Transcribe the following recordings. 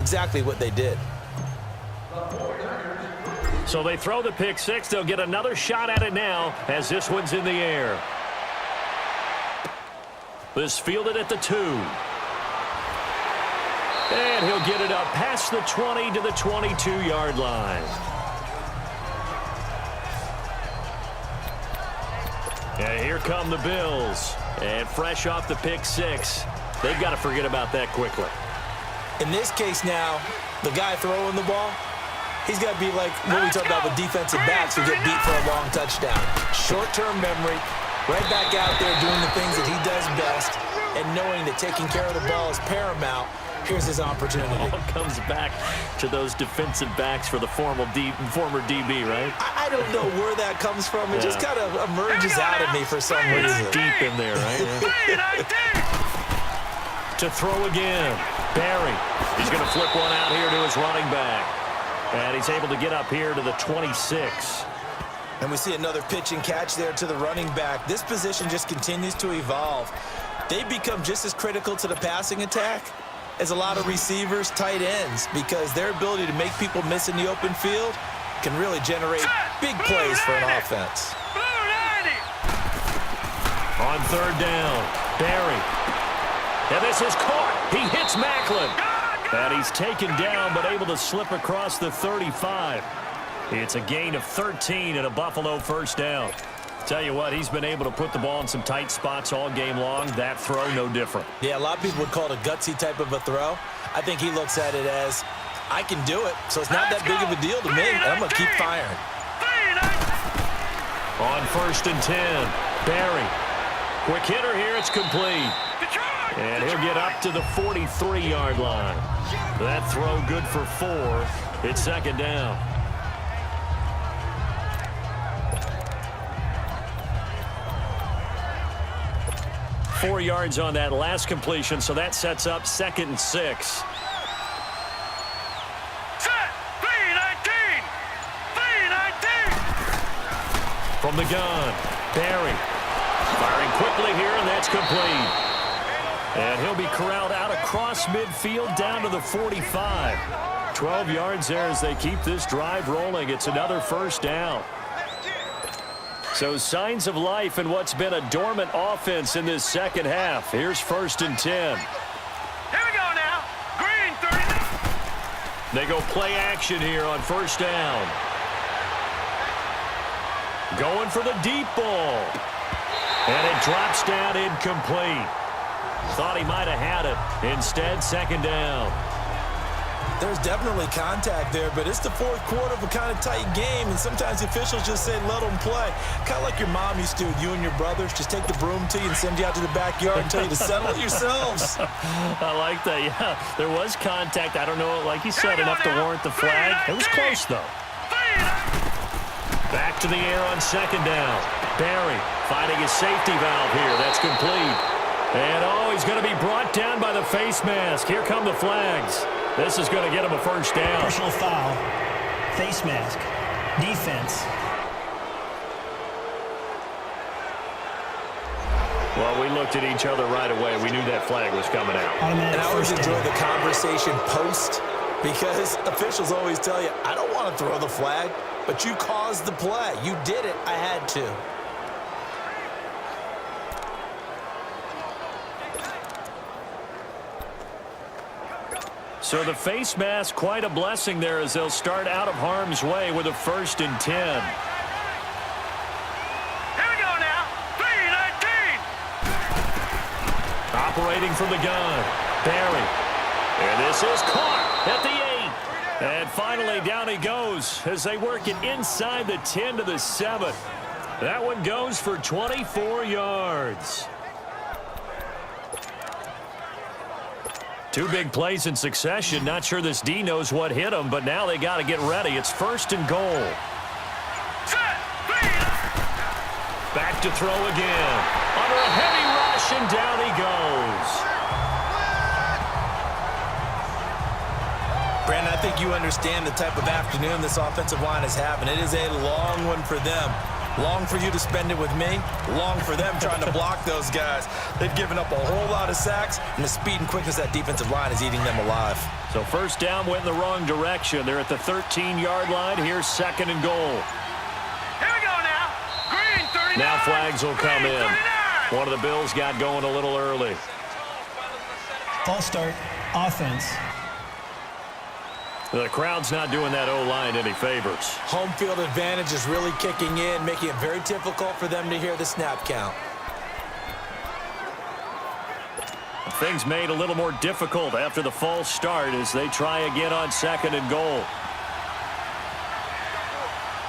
exactly what they did. So they throw the pick six. They'll get another shot at it now as this one's in the air. This fielded at the 2. And he'll get it up past the 20 to the 22-yard line. And here come the Bills. And fresh off the pick six, they've got to forget about that quickly. In this case now, the guy throwing the ball, he's got to be like what we talked about with defensive backs who get beat for a long touchdown. Short-term memory, right back out there doing the things that he does best, and knowing that taking care of the ball is paramount. Here's his opportunity. It all comes back to those defensive backs for the former DB, right? I don't know where that comes from. It just kind of emerges out of me for some reason. Deep in there, right? Yeah. To throw again. Barry. He's going to flip one out here to his running back. And he's able to get up here to the 26. And we see another pitch and catch there to the running back. This position just continues to evolve. They've become just as critical to the passing attack as a lot of receivers, tight ends, because their ability to make people miss in the open field can really generate big plays for an offense. On third down, Barry. And this is caught. He hits Macklin. And he's taken down but able to slip across the 35. It's a gain of 13 and a Buffalo first down. Tell you what, he's been able to put the ball in some tight spots all game long. That throw, no different. Yeah, a lot of people would call it a gutsy type of a throw. I think he looks at it as, I can do it, so it's not that big of a deal to me, and I'm going to keep firing. On first and 10, Barry. Quick hitter here, it's complete. And he'll get up to the 43-yard line. That throw good for 4. It's second down. Four yards on that last completion, so that sets up 2nd and 6. Set, B-19! From the gun, Barry. Firing quickly here, and that's complete. And he'll be corralled out across midfield down to the 45. 12 yards there as they keep this drive rolling. It's another first down. So signs of life in what's been a dormant offense in this second half. Here's first and 10. Here we go now. Green 30. They go play action here on first down. Going for the deep ball. And it drops down incomplete. Thought he might have had it. Instead, second down. There's definitely contact there, but it's the fourth quarter of a kind of tight game, and sometimes the officials just say, let them play. Kind of like your mom used to with you and your brothers. Just take the broom to you and send you out to the backyard and tell you to settle it yourselves. I like that, yeah. There was contact. I don't know, like you said, enough to warrant the flag. It was close, though. Back to the air on second down. Barry finding his safety valve here. That's complete. And, oh, he's going to be brought down by the face mask. Here come the flags. This is going to get him a first down. Personal foul, face mask, defense. Well, we looked at each other right away. We knew that flag was coming out. And I always enjoy the conversation post because officials always tell you, I don't want to throw the flag, but you caused the play. You did it. I had to. So the face mask, quite a blessing there as they'll start out of harm's way with a first and 10. Here we go now. 3-19. Operating from the gun, Barry. And this is caught at the 8. And finally down he goes as they work it inside the 10 to the 7. That one goes for 24 yards. Two big plays in succession. Not sure this D knows what hit him, but now they got to get ready. It's first and goal. Back to throw again. Under a heavy rush, and down he goes. Brandon, I think you understand the type of afternoon this offensive line is having. It is a long one for them. Long for you to spend it with me. Long for them trying to block those guys. They've given up a whole lot of sacks, and the speed and quickness of that defensive line is eating them alive. So first down went in the wrong direction. They're at the 13-yard line. Here's second and goal. Here we go now. Green 39. Now flags will come Green in. 39. One of the Bills got going a little early. False start, offense. The crowd's not doing that O-line any favors. Home field advantage is really kicking in, making it very difficult for them to hear the snap count. Things made a little more difficult after the false start as they try again on second and goal.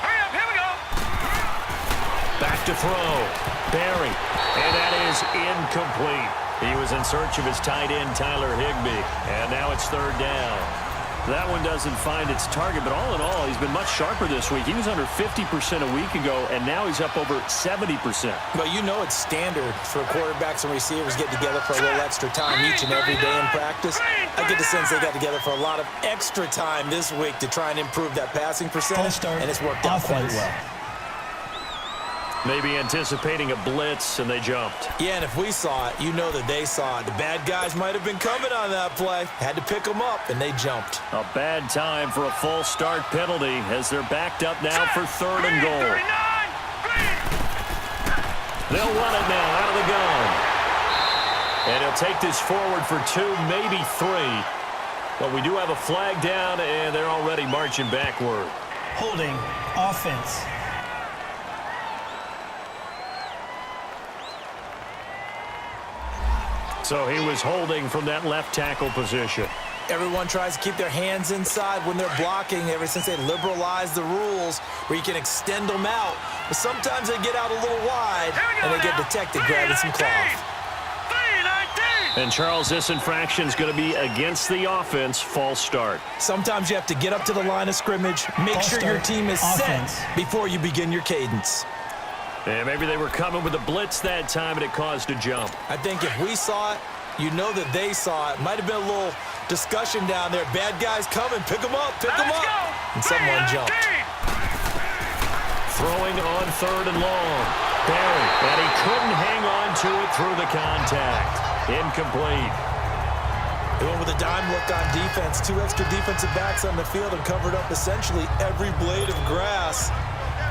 Hurry up, here we go. Back to throw. Barry. And that is incomplete. He was in search of his tight end, Tyler Higbee. And now it's third down. That one doesn't find its target, but all in all, he's been much sharper this week. He was under 50% a week ago, and now he's up over 70%. But you know it's standard for quarterbacks and receivers get together for a little extra time each and every day in practice. I get the sense they got together for a lot of extra time this week to try and improve that passing percentage, and it's worked out quite well. Maybe anticipating a blitz, and they jumped. Yeah, and if we saw it, you know that they saw it. The bad guys might have been coming on that play. Had to pick them up, and they jumped. A bad time for a false start penalty as they're backed up now for third and goal. They'll run it now out of the gun. And he'll take this forward for 2, maybe 3. But we do have a flag down, and they're already marching backward. Holding, offense. So he was holding from that left tackle position. Everyone tries to keep their hands inside when they're blocking ever since they liberalized the rules where you can extend them out. But sometimes they get out a little wide, and they get detected grabbing some cloth. And, Charles, this infraction is going to be against the offense, false start. Sometimes you have to get up to the line of scrimmage, make sure your team is set before you begin your cadence. And maybe they were coming with a blitz that time, and it caused a jump. I think if we saw it, you know that they saw it. Might have been a little discussion down there. Bad guys coming. Pick them up. Pick them up. And someone jumped. Throwing on third and long. Barry, and he couldn't hang on to it through the contact. Incomplete. They went with a dime look on defense. 2 extra defensive backs on the field and covered up essentially every blade of grass.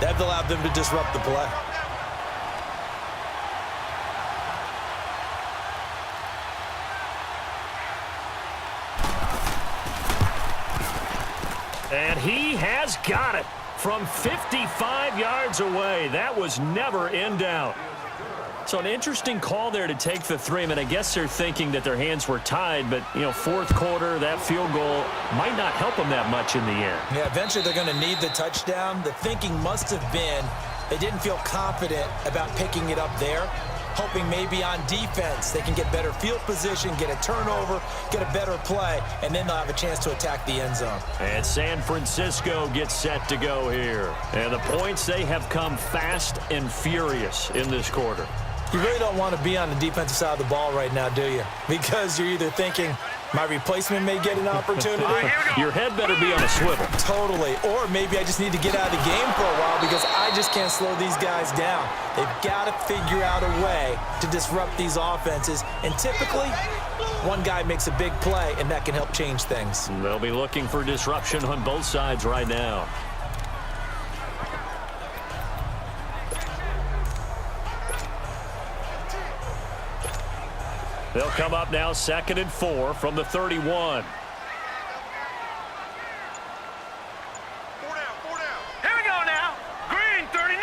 That allowed them to disrupt the play. And he has got it from 55 yards away. That was never in doubt. So an interesting call there to take the 3. I mean, I guess they're thinking that their hands were tied, but, you know, fourth quarter, that field goal might not help them that much in the end. Yeah, eventually they're going to need the touchdown. The thinking must have been they didn't feel confident about picking it up there, hoping maybe on defense they can get better field position, get a turnover, get a better play, and then they'll have a chance to attack the end zone. And San Francisco gets set to go here. And the points, they have come fast and furious in this quarter. You really don't want to be on the defensive side of the ball right now, do you? Because you're either thinking, my replacement may get an opportunity. Your head better be on a swivel. Totally. Or maybe I just need to get out of the game for a while because I just can't slow these guys down. They've got to figure out a way to disrupt these offenses. And typically, one guy makes a big play, and that can help change things. They'll be looking for disruption on both sides right now. They'll come up now 2nd and 4 from the 31. 4 down, 4 down. Here we go now. Green 39.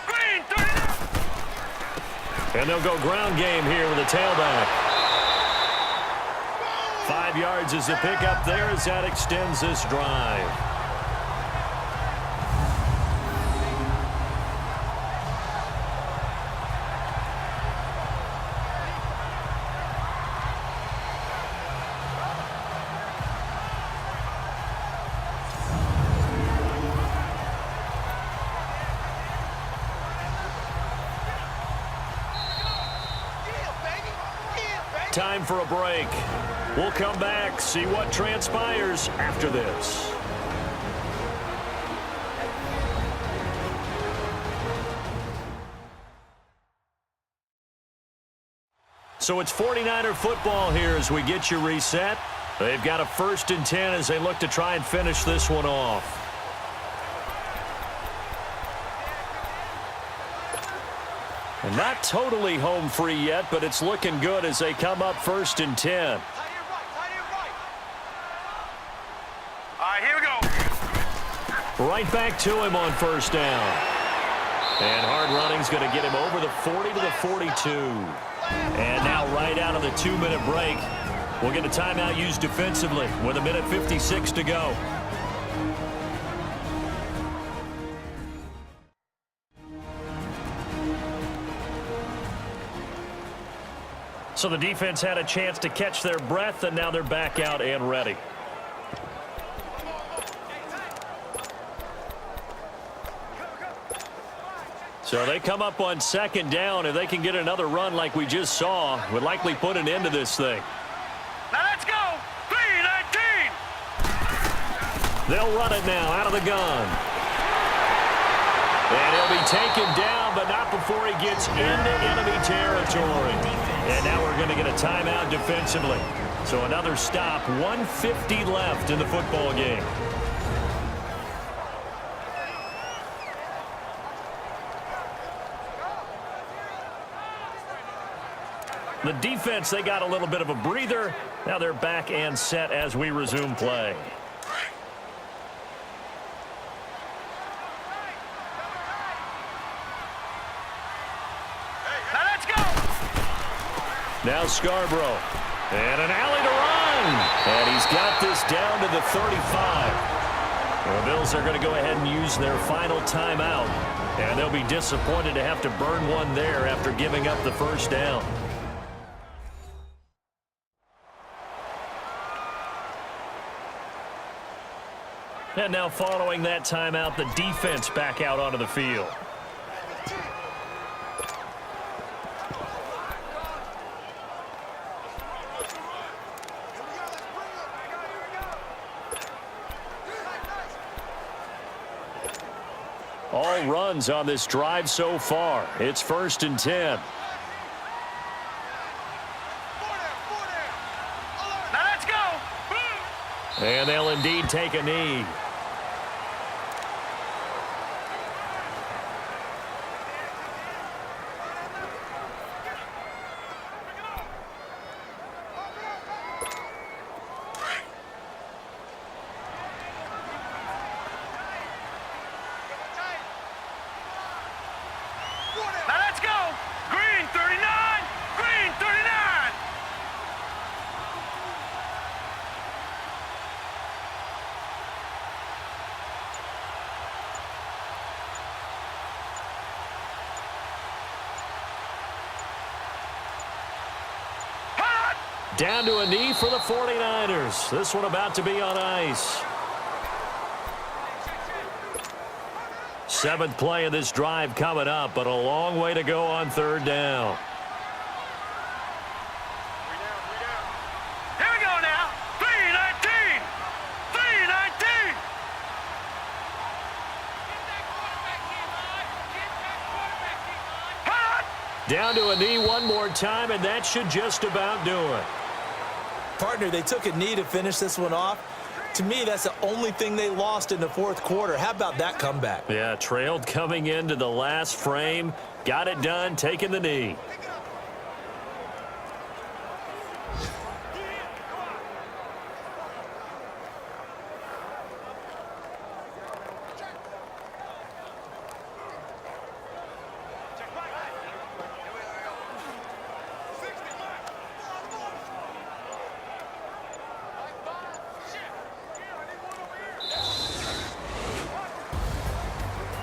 Green 39. And they'll go ground game here with a tailback. 5 yards is the pickup there as that extends this drive. Time for a break. We'll come back, see what transpires after this. So it's 49er football here as we get you reset. They've got a 1st and 10 as they look to try and finish this one off. And not totally home free yet, but it's looking good as they come up 1st and 10. All right, here we go. Right back to him on 1st down. And hard running's going to get him over the 40 to the 42. And now right out of the 2-minute break, we'll get a timeout used defensively with 1:56 to go. So the defense had a chance to catch their breath, and now they're back out and ready. So they come up on 2nd down. If they can get another run like we just saw, would likely put an end to this thing. Now let's go. 3-19. They'll run it now out of the gun. And he'll be taken down, but not before he gets into enemy territory. And now we're going to get a timeout defensively. So another stop, 1:50 left in the football game. The defense, they got a little bit of a breather. Now they're back and set as we resume play. Now let's go. Now Scarborough. And an alley to run. And he's got this down to the 35. The Bills are going to go ahead and use their final timeout. And they'll be disappointed to have to burn one there after giving up the 1st down. And now following that timeout, the defense back out onto the field. All runs on this drive so far. It's 1st and 10. Now let's go. And they'll indeed take a knee. Now let's go. Green 39. Green 39. Down to a knee for the 49ers. This one about to be on ice. 7th play of this drive coming up, but a long way to go on 3rd down. Here we go now. 3-19. 3-19. Down to a knee one more time, and that should just about do it. Partner, they took a knee to finish this one off. To me, that's the only thing they lost in the 4th quarter. How about that comeback? Yeah, trailed coming into the last frame. Got it done, taking the knee.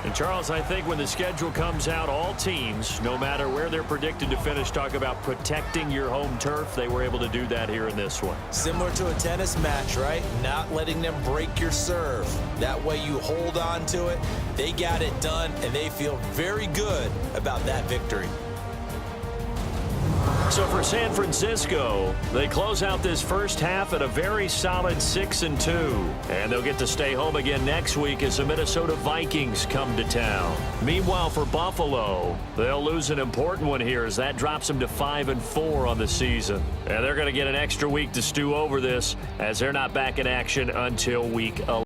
And Charles, I think when the schedule comes out, all teams, no matter where they're predicted to finish, talk about protecting your home turf. They were able to do that here in this one. Similar to a tennis match, right? Not letting them break your serve. That way you hold on to it. They got it done, and they feel very good about that victory. So for San Francisco, they close out this first half at a very solid 6-2. And they'll get to stay home again next week as the Minnesota Vikings come to town. Meanwhile, for Buffalo, they'll lose an important one here as that drops them to 5-4 on the season. And they're going to get an extra week to stew over this as they're not back in action until week 11.